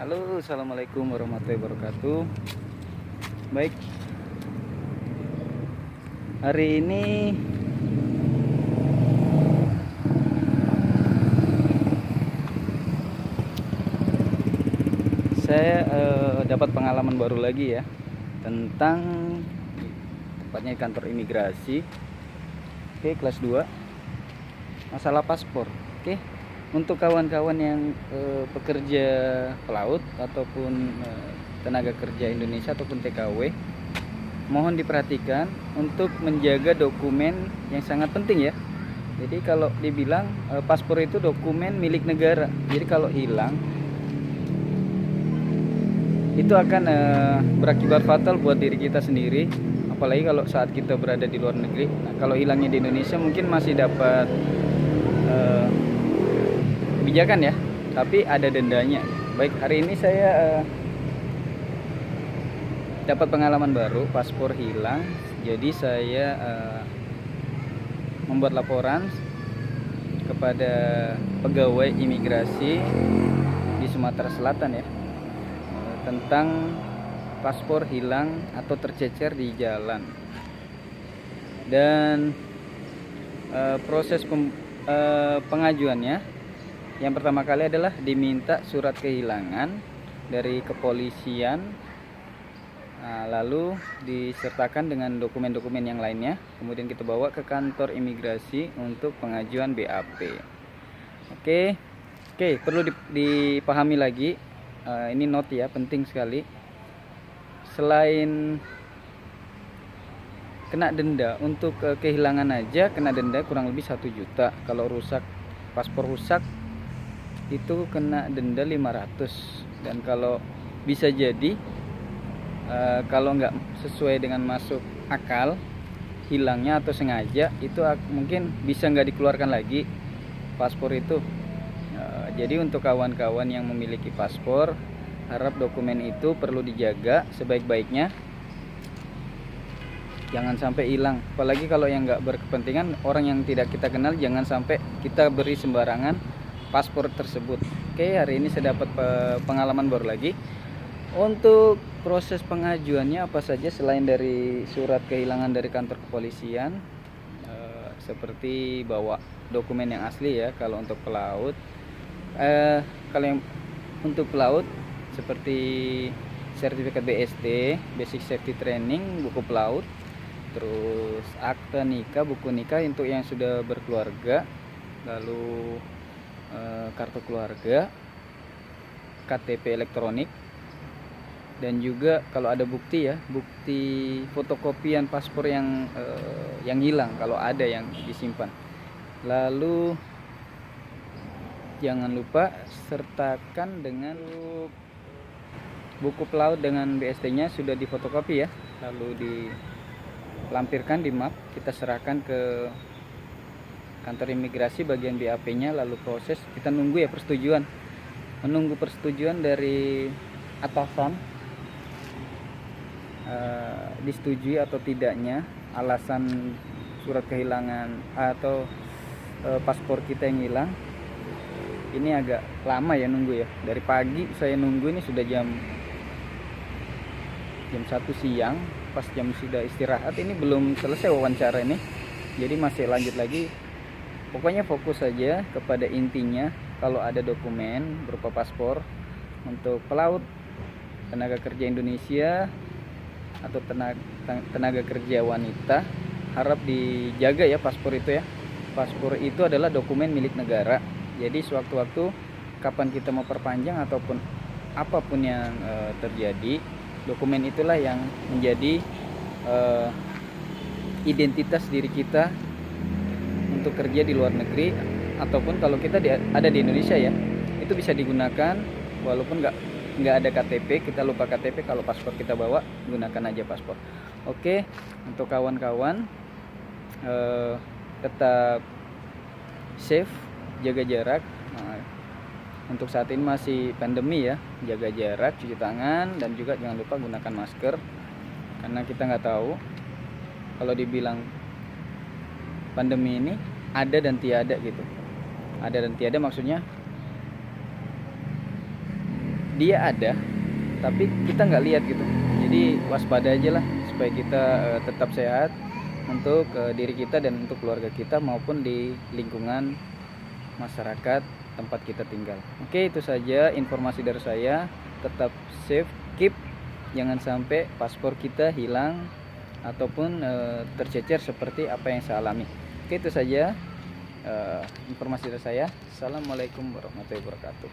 Halo, assalamualaikum warahmatullahi wabarakatuh. Baik, hari ini saya dapat pengalaman baru lagi ya tentang tepatnya kantor imigrasi. Oke, kelas 2 masalah paspor. Oke, untuk kawan-kawan yang pekerja pelaut ataupun tenaga kerja Indonesia ataupun TKW, mohon diperhatikan untuk menjaga dokumen yang sangat penting ya. Jadi kalau dibilang paspor itu dokumen milik negara. Jadi kalau hilang itu akan berakibat fatal buat diri kita sendiri, apalagi kalau saat kita berada di luar negeri. Nah, kalau hilangnya di Indonesia mungkin masih dapat kebijakan ya, tapi ada dendanya. Baik, hari ini saya dapat pengalaman baru, paspor hilang. Jadi saya membuat laporan kepada pegawai imigrasi di Sumatera Selatan ya, tentang paspor hilang atau tercecer di jalan. Dan proses pengajuannya yang pertama kali adalah diminta surat kehilangan dari kepolisian, lalu disertakan dengan dokumen-dokumen yang lainnya, kemudian kita bawa ke kantor imigrasi untuk pengajuan BAP. Oke, perlu dipahami lagi, ini note ya, penting sekali. Selain kena denda untuk kehilangan aja kena denda kurang lebih 1 juta. Kalau rusak, paspor rusak itu kena denda 500. Dan kalau bisa jadi kalau nggak sesuai dengan masuk akal hilangnya atau sengaja, itu mungkin bisa nggak dikeluarkan lagi paspor itu. Jadi untuk kawan-kawan yang memiliki paspor, harap dokumen itu perlu dijaga sebaik-baiknya, jangan sampai hilang. Apalagi kalau yang nggak berkepentingan, orang yang tidak kita kenal, jangan sampai kita beri sembarangan paspor tersebut. Oke, hari ini saya dapat pengalaman baru lagi. Untuk proses pengajuannya apa saja selain dari surat kehilangan dari kantor kepolisian, seperti bawa dokumen yang asli ya kalau untuk pelaut. Kalau yang untuk pelaut seperti sertifikat BST, Basic Safety Training, buku pelaut, terus akta nikah, buku nikah untuk yang sudah berkeluarga, lalu kartu keluarga, KTP elektronik, dan juga kalau ada bukti ya, bukti fotokopian paspor yang hilang kalau ada yang disimpan. Lalu jangan lupa sertakan dengan buku pelaut dengan BST-nya sudah difotokopi ya, lalu dilampirkan di map, kita serahkan ke kantor imigrasi bagian BAP-nya, lalu proses, kita nunggu ya persetujuan, menunggu persetujuan dari atasan, disetujui atau tidaknya alasan surat kehilangan atau paspor kita yang hilang. Ini agak lama ya nunggu ya, dari pagi saya nunggu, ini sudah jam 1 siang, pas jam sudah istirahat, ini belum selesai wawancara ini, jadi masih lanjut lagi. Pokoknya fokus saja kepada intinya. Kalau ada dokumen berupa paspor untuk pelaut, tenaga kerja Indonesia atau tenaga kerja wanita, harap dijaga ya paspor itu ya. Paspor itu adalah dokumen milik negara. Jadi sewaktu-waktu kapan kita mau perpanjang ataupun apapun yang terjadi, dokumen itulah yang menjadi identitas diri kita untuk kerja di luar negeri, ataupun kalau kita ada di Indonesia ya, itu bisa digunakan walaupun nggak ada KTP, kita lupa KTP, kalau paspor kita bawa, gunakan aja paspor. Oke, untuk kawan-kawan tetap safe, jaga jarak. Nah, untuk saat ini masih pandemi ya, jaga jarak, cuci tangan, dan juga jangan lupa gunakan masker, karena kita nggak tahu. Kalau dibilang pandemi ini ada dan tiada gitu, ada dan tiada maksudnya dia ada tapi kita nggak lihat gitu. Jadi waspada aja lah supaya kita tetap sehat untuk diri kita dan untuk keluarga kita maupun di lingkungan masyarakat tempat kita tinggal. Oke, itu saja informasi dari saya. Tetap safe, keep, jangan sampai paspor kita hilang ataupun tercecer seperti apa yang saya alami. Oke, itu saja informasi dari saya. Assalamualaikum warahmatullahi wabarakatuh.